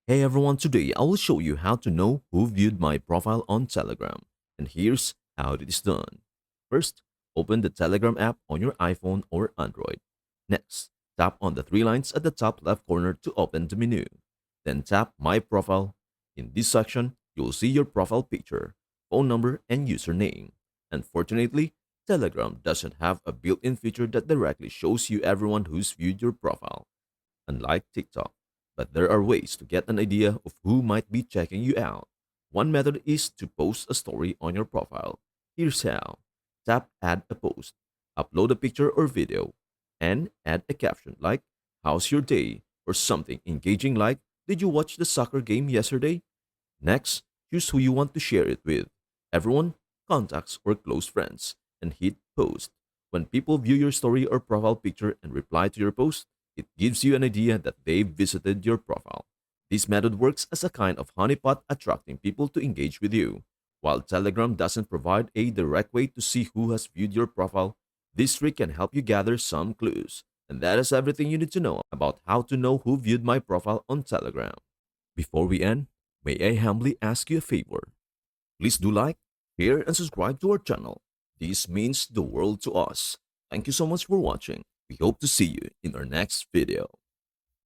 Hey everyone, today I will show you how to know who viewed my profile on Telegram. And here's how it is done. First, open the Telegram app on your iPhone or Android. Next, tap on the three lines at the top left corner to open the menu. Then tap My Profile. In this section, you'll see your profile picture, phone number, and username. Unfortunately, Telegram doesn't have a built-in feature that directly shows you everyone who's viewed your profile, unlike TikTok. But there are ways to get an idea of who might be checking you out. One method is to post a story on your profile. Here's how. Tap Add a Post, upload a picture or video, and add a caption like, How's your day? Or something engaging like, Did you watch the soccer game yesterday? Next, choose who you want to share it with, everyone, contacts, or close friends, and hit post. When people view your story or profile picture and reply to your post, it gives you an idea that they've visited your profile. This method works as a kind of honeypot attracting people to engage with you. While Telegram doesn't provide a direct way to see who has viewed your profile, this trick can help you gather some clues. And that is everything you need to know about how to know who viewed my profile on Telegram. Before we end, may I humbly ask you a favor? Please do like, share, and subscribe to our channel. This means the world to us. Thank you so much for watching. We hope to see you in our next video.